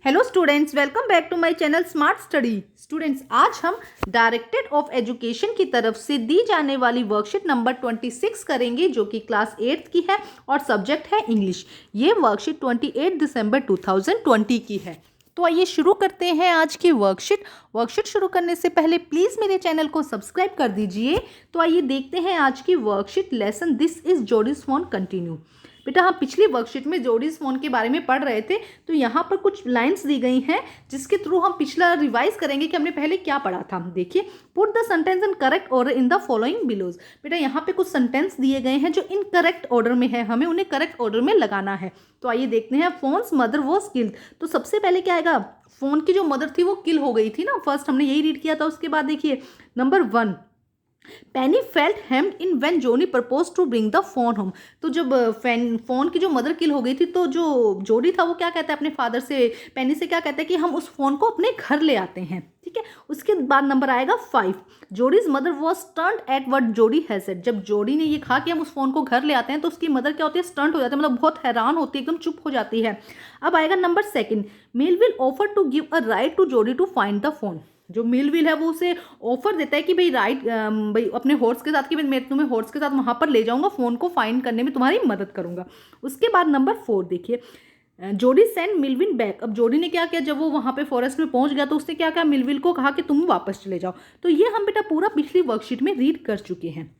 Hello students, welcome back to my channel smart study. Students, आज हम directed of education की तरफ से दी जाने वाली वर्कशीट नंबर 26 करेंगे, जो कि क्लास 8th की है और सब्जेक्ट है इंग्लिश। ये वर्कशीट 28 दिसंबर 2020 की है। तो आइए शुरू करते हैं आज की वर्कशीट शुरू करने से पहले प्लीज़ मेरे चैनल को सब्सक्राइब कर दीजिए। तो आइए देखते हैं आज की worksheet. Lesson this is Jody's phone continue. बेटा, हम पिछली वर्कशीट में जोडीज फोन के बारे में पढ़ रहे थे, तो यहाँ पर कुछ लाइंस दी गई हैं जिसके थ्रू हम पिछला रिवाइज करेंगे कि हमने पहले क्या पढ़ा था। देखिए, put the sentence in correct order in the following below. बेटा, यहाँ पे कुछ सेंटेंस दिए गए हैं जो इनकरेक्ट ऑर्डर में है, हमें उन्हें करेक्ट ऑर्डर में लगाना है। तो आइए देखते हैं। Phones mother was killed. तो सबसे पहले क्या आएगा? फोन की जो मदर थी वो किल हो गई थी ना, फर्स्ट हमने यही रीड किया था। उसके बाद देखिए number 1, Penny felt hemmed in when Johnny propose to bring the fawn home. तो जब फोन की जो मदर किल हो गई थी, तो जो जोडी था वो क्या कहता है अपने फादर से, पेनी से क्या कहता है कि हम उस फोन को अपने घर ले आते हैं। ठीक है, उसके बाद नंबर आएगा 5, Jody's mother was stunt at what जोडी हैज सेड। जब जोडी ने ये कहा कि हम उस फोन को घर ले आते हैं, तो उसकी मदर क्या होती है? स्टंट हो जाती है, मतलब बहुत हैरान होती है, एकदम चुप हो जाती है। अब आएगा number 2, Melville offer to give a ride to Jodie to find the phone. जो मेलविल है वो उसे ऑफर देता है कि भाई भाई अपने हॉर्स के साथ, कि मैं तुम्हें हॉर्स के साथ वहाँ पर ले जाऊँगा, फ़ोन को फाइंड करने में तुम्हारी मदद करूँगा। उसके बाद नंबर 4 देखिए, जोडी सेंड मिलविन बैक। अब जोडी ने क्या किया? जब वो वहाँ पे फॉरेस्ट में पहुँच गया तो उसने क्या कहा? मिलविल को कहा कि तुम वापस चले जाओ। तो ये हम बेटा पूरा पिछली वर्कशीट में रीड कर चुके हैं।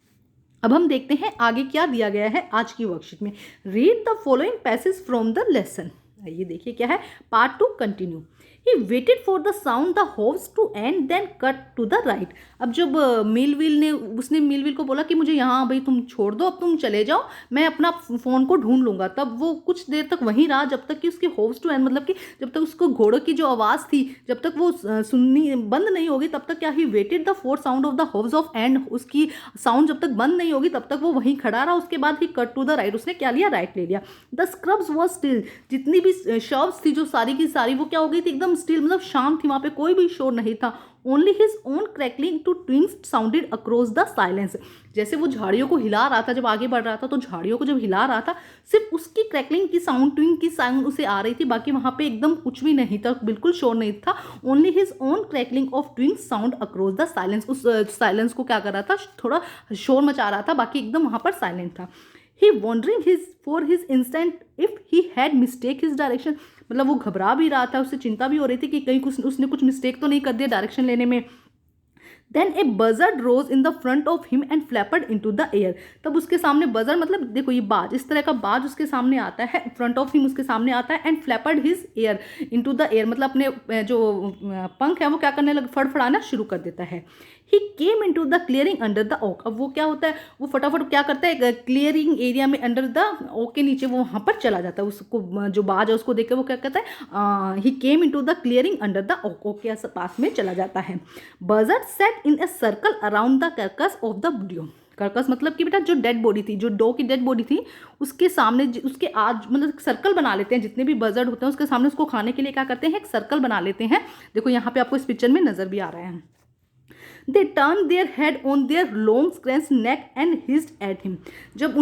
अब हम देखते हैं आगे क्या दिया गया है आज की वर्कशीट में। Read the following passage from the lesson. ये देखिए क्या है, part 2 continue. He waited for the sound the hoofs to end, then cut to the right. अब जब उसने मिलविल को बोला कि मुझे यहाँ भाई तुम छोड़ दो, अब तुम चले जाओ, मैं अपना फ़ोन को ढूंढ लूंगा, तब वो कुछ देर तक वहीं रहा जब तक कि उसके होव्स टू एंड, मतलब कि जब तक उसको घोड़ों की जो आवाज़ थी जब तक वो सुननी बंद नहीं होगी तब तक क्या, he waited the four sound of the hooves of and, उसकी साउंड जब तक बंद नहीं होगी तब तक वो वहीं खड़ा रहा। उसके बाद ही कट टू द राइट, उसने क्या लिया? राइट ले लिया। The scrubs was still. जितनी भी शर्ब्स थी जो सारी की सारी वो क्या हो गई थी? एकदम स्टिल, मतलब शांत थी, वहां पे कोई भी शोर नहीं था। Only his own crackling two twigs sounded across the silence. जैसे वो झाड़ियों को हिला रहा था, जब आगे बढ़ रहा था तो झाड़ियों को जब हिला रहा था, सिर्फ उसकी क्रैकलिंग की साउंड, ट्विंग की साउंड उसे आ रही थी, बाकी वहां पे एकदम कुछ भी नहीं था, बिल्कुल शोर नहीं था। Only his own crackling of twigs sound across the silence. उस साइलेंस को क्या कर रहा था? थोड़ा शोर मचा रहा था, बाकी एकदम वहां पर साइलेंट था। He wondering his for his instant if he had mistake his direction. मतलब वो घबरा भी रहा था, उससे चिंता भी हो रही थी कि कहीं कुछ उसने कुछ मिस्टेक तो नहीं कर दिया डायरेक्शन लेने में। Then a buzzard rose in the front of him and flapped into the air. तब उसके सामने बजर, मतलब देखो ये बाज, इस तरह का बाज उसके सामने आता है, फ्रंट ऑफ हिम उसके सामने आता है, and flapped his air into the air, मतलब अपने जो पंख है वो क्या करने लग, फड़फड़ाना शुरू कर देता है। He came into the clearing under the oak. अब वो क्या होता है? वो फटाफट क्या करता है? क्लियरिंग एरिया में अंडर द ओक के नीचे वो वहाँ पर चला जाता है। उसको जो बाज है उसको देख कर वो क्या कहता है? He came into the clearing under the oak, oak के पास में चला जाता है। Buzzard set in a circle around the carcass of the doe. Carcass मतलब कि बेटा जो डेड बॉडी थी, जो डो की डेड बॉडी थी, उसके सामने उसके आज मतलब सर्कल बना लेते हैं। जितने भी बजर्ड होते हैं उसके सामने उसको खाने के लिए क्या करते हैं? एक सर्कल बना लेते हैं। देखो यहाँ पे आपको इस पिक्चर में नजर भी आ रहा है। They turn their head on their long scrawny neck and hissed at him. जब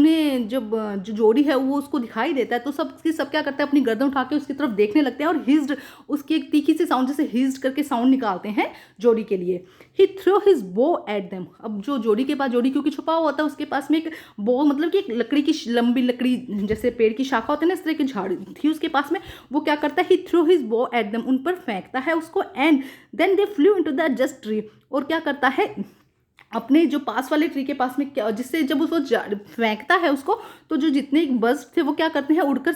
जो जोड़ी है वो उसको दिखाई देता है तो सब क्या करते हैं? अपनी गर्दन उठा के उसकी तरफ देखने लगते हैं और हिज्ड, उसकी एक तीखी सी साउंड, जैसे हिज्ड करके साउंड निकालते हैं जोड़ी के लिए। He throw his bow at them. अब जो जोड़ी के पास, जोड़ी क्योंकि छुपा हुआ होता है, उसके पास में एक बो, मतलब कि एक लकड़ी की लंबी लकड़ी, जैसे पेड़ की शाखा होती है ना, इस तरह की झाड़ थी उसके पास में। वो क्या करता है? He throw his bow at them, उन पर फेंकता है उसको। And then they flew into the just tree. और क्या करता है? अपने जो पास वाले ट्री के पास में क्या, जिससे जब उसको फेंकता है उसको, तो जो जितने बर्ड्स थे वो क्या करते हैं? उड़कर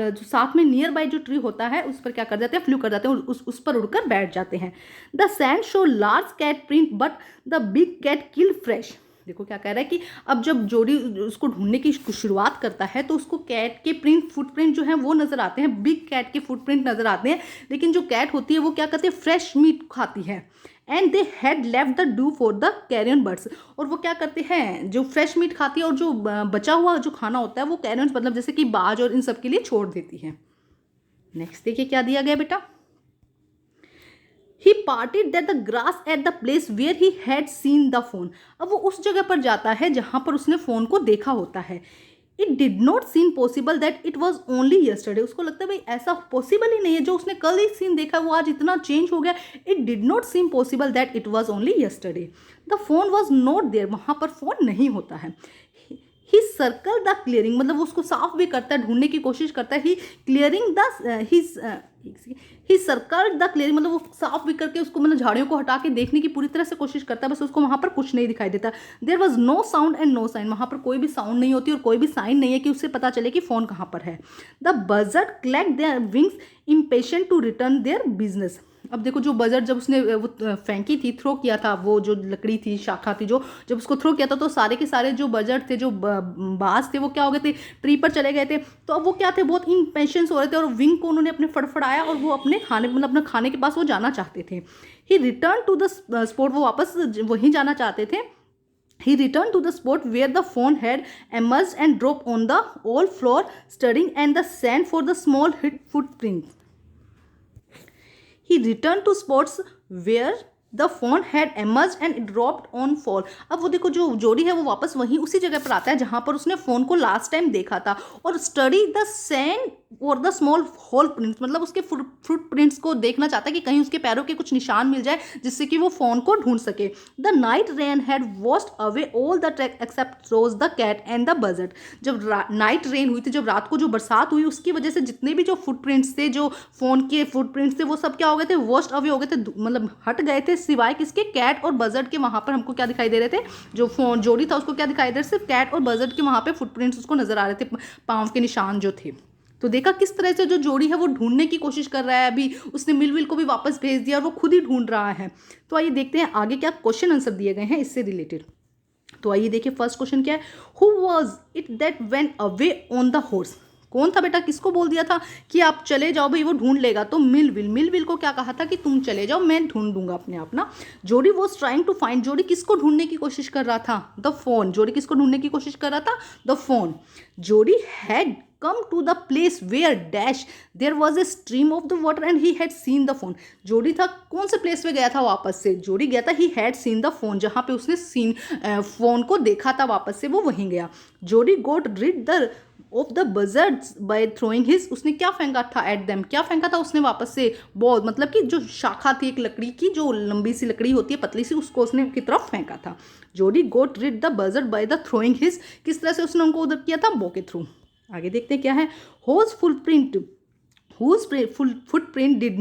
जो साथ में नियर बाय जो ट्री होता है उस पर क्या कर जाते हैं? फ्लू कर जाते हैं, उस पर उड़कर बैठ जाते हैं। The sand show large cat print but the big cat kill fresh. देखो क्या कह रहा है कि अब जब जोड़ी उसको ढूंढने की शुरुआत करता है तो उसको कैट के फुटप्रिंट जो है वो नजर आते हैं, बिग कैट के फुटप्रिंट नजर आते हैं। लेकिन जो कैट होती है वो क्या करती है? फ्रेश मीट खाती है। And they had left the do for the carrion birds. और वो क्या करते हैं? जो फ्रेश मीट खाती है और जो बचा हुआ जो खाना होता है वो कैरियन, मतलब जैसे कि बाज और इन सब के लिए छोड़ देती है। नेक्स्ट देखिए क्या दिया गया बेटा। He parted that the grass at the place where he had seen the fawn. अब वो उस जगह पर जाता है जहां पर उसने फोन को देखा होता है। It did not seem possible that it was only yesterday. उसको लगता है भाई ऐसा पॉसिबल ही नहीं है, जो उसने कल ही सीन देखा वो आज इतना चेंज हो गया। It did not seem possible that it was only yesterday. The phone was not there, वहाँ पर फोन नहीं होता है। ही सर्कल द क्लियरिंग, मतलब वो उसको साफ भी करता है, ढूंढने की कोशिश करता है। He clearing the he circle the clearing, मतलब वो साफ भी करके उसको, मतलब झाड़ियों को हटा के देखने की पूरी तरह से कोशिश करता है, बस उसको वहाँ पर कुछ नहीं दिखाई देता। There was no sound and no sign, वहाँ पर कोई भी साउंड नहीं होती और कोई भी साइन नहीं है कि उससे पता चले कि फ़ोन कहाँ पर है। The buzzard clacked their wings impatient to return their business. अब देखो जो बजट जब उसने वो फेंकी थी, थ्रो किया था, वो जो लकड़ी थी, शाखा थी, जो जब उसको थ्रो किया था तो सारे के सारे जो बजट थे, जो बाज थे, वो क्या हो गए थे, ट्री पर चले गए थे। तो अब वो क्या थे, बहुत इम्पेशेंस हो रहे थे और विंग को उन्होंने अपने फड़फड़ाया और वो अपने खाने, मतलब अपने खाने के पास वो जाना चाहते थे। ही रिटर्न टू द स्पॉट, वो वापस वहीं जाना चाहते थे। He returned to the spot where the phone had emerged and dropped on the old floor, stirring and the sand for the small footprints. He returned to spots where the phone had emerge and it dropped on fall. अब वो देखो जो जोड़ी है वो वापस वहीं उसी जगह पर आता है जहाँ पर उसने फ़ोन को लास्ट टाइम देखा था, और स्टडी द सैंड और द स्मॉल होल प्रिंट्स, मतलब उसके फ्रूट प्रिंट्स को देखना चाहता है कि कहीं उसके पैरों के कुछ निशान मिल जाए जिससे कि वो फ़ोन को ढूंढ सके। The night rain had washed away all the track except rose the cat and the budget. जब नाइट रेन हुई थी, जब रात को जो बरसात हुई, उसकी वजह से जितने भी जो फुटप्रिंट्स थे, जो फ़ोन के फुटप्रिंट्स थे, वो सब क्या हो गए थे, वॉश्ड अवे हो गए थे, मतलब हट गए थे, सिवाय किसके, कैट और बजट के। वहाँ पर हमको क्या दिखाई दे रहे थे, जो फोन जोड़ी था उसको क्या दिखाई दे रहे थे, सिर्फ कैट और बजट के वहाँ पे फुटप्रिंट्स उसको नजर आ रहे थे, पाँव के निशान जो थे। तो देखा किस तरह से जो जोड़ी है वो ढूंढने की कोशिश कर रहा है। अभी उसने मिलविल को भी वापस भेज दिया और वो खुद ही ढूंढ रहा है। तो आइए देखते हैं आगे क्या क्वेश्चन आंसर दिए गए हैं इससे रिलेटेड। तो आइए देखिए फर्स्ट क्वेश्चन क्या है, who was it that went away on the horse. कौन था बेटा, किसको बोल दिया था कि आप चले जाओ भाई, वो ढूंढ लेगा। तो मिलविल को क्या कहा था कि तुम चले जाओ, मैं ढूंढ दूंगा अपने आप ना। जोड़ी वॉज ट्राइंग टू फाइंड, जोड़ी किसको ढूंढने की कोशिश कर रहा था, द फोन। जोड़ी किसको ढूंढने की कोशिश कर रहा था, द फोन। जोड़ी had come to the place where dash there was a stream of the water and he had seen the phone। जोड़ी था कौन से प्लेस पे गया था वापस से, जोड़ी गया था he had seen the phone, जहाँ पे उसने सीन फोन को देखा था वापस से, वो वहीं गया। जोड़ी got rid of the buzzards by throwing his, उसने क्या फेंका था at them, क्या फेंका था उसने वापस से, बॉल, मतलब कि जो शाखा थी एक लकड़ी की, जो लंबी सी लकड़ी होती है पतली सी, उसको उसने की तरफ फेंका था। जोड़ी got rid the buzzard by the throwing his, किस तरह से उसने उनको उधर किया था, बो के थ्रू। आगे देखते हैं क्या है, whose footprint did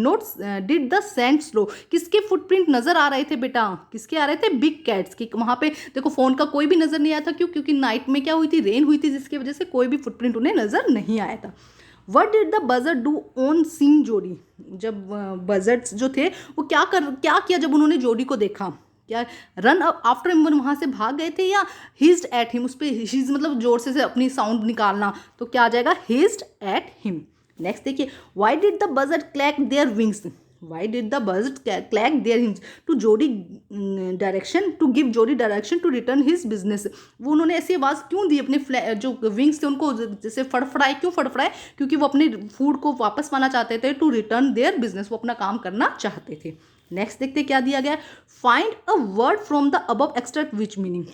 the sand slow। किसके फुटप्रिंट नजर आ रहे थे बेटा, किसके आ रहे थे, बिग कैट्स की। वहाँ पे देखो फोन का कोई भी नजर नहीं आया था, क्यों, क्योंकि नाइट में क्या हुई थी, रेन हुई थी, जिसकी वजह से कोई भी फुटप्रिंट उन्हें नजर नहीं आया था। What did the buzzard do on seeing जोड़ी, जब बजर्ड्स जो थे वो क्या किया जब उन्होंने जोड़ी को देखा, क्या रन आफ्टर हिम, वहाँ से भाग गए थे, या हिज्ड एट हिम, उस पर हिज मतलब जोर से अपनी साउंड निकालना, तो क्या आ जाएगा, हिज्ड एट हिम। नेक्स्ट देखिए, why did the buzzard clack their wings, why did the buzzard clack their wings to जोड़ी डायरेक्शन, टू गिव जोड़ी direction to return his business. वो उन्होंने ऐसी आवाज़ क्यों दी, अपने जो विंग्स थे उनको जैसे फड़फड़ाए, क्यों फड़फड़ाए, क्योंकि वो अपने फूड को वापस पाना चाहते थे, टू रिटर्न देयर बिजनेस, वो अपना काम करना चाहते थे। नेक्स्ट देखते क्या दिया गया, find a word from the above extract which meaning,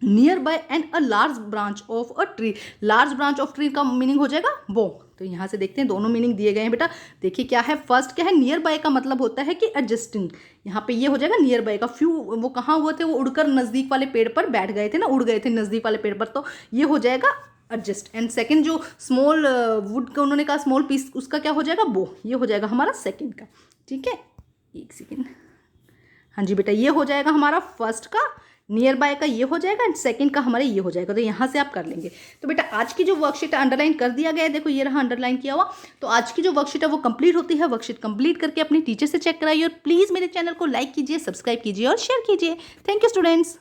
near by and a large branch of a tree. Large branch of tree का मीनिंग हो जाएगा बो। तो यहाँ से देखते हैं दोनों मीनिंग दिए गए हैं बेटा। देखिए क्या है, फर्स्ट क्या है, नियर बाय का मतलब होता है कि एडजस्टिंग, यहाँ पे ये हो जाएगा नियर बाय का। फ्यू वो कहाँ हुए थे, वो उड़कर नज़दीक वाले पेड़ पर बैठ गए थे ना, उड़ गए थे नज़दीक वाले पेड़ पर, तो ये हो जाएगा एडजस्ट। एंड सेकंड जो स्मॉल वुड का उन्होंने कहा स्मॉल पीस, उसका क्या हो जाएगा, बो। ये हो जाएगा हमारा सेकंड का। ठीक है, एक सेकेंड, हाँ जी बेटा, ये हो जाएगा हमारा फर्स्ट का, नियर बाय का ये हो जाएगा, एंड सेकंड का हमारे ये हो जाएगा। तो यहाँ से आप कर लेंगे। तो बेटा आज की जो वर्कशीट है अंडरलाइन कर दिया गया है, देखो ये रहा अंडरलाइन किया हुआ। तो आज की जो वर्कशीट है वो कंप्लीट होती है। वर्कशीट कंप्लीट करके अपने टीचर से चेक कराइए, और प्लीज़ मेरे चैनल को लाइक कीजिए, सब्सक्राइब कीजिए और शेयर कीजिए। Thank you students.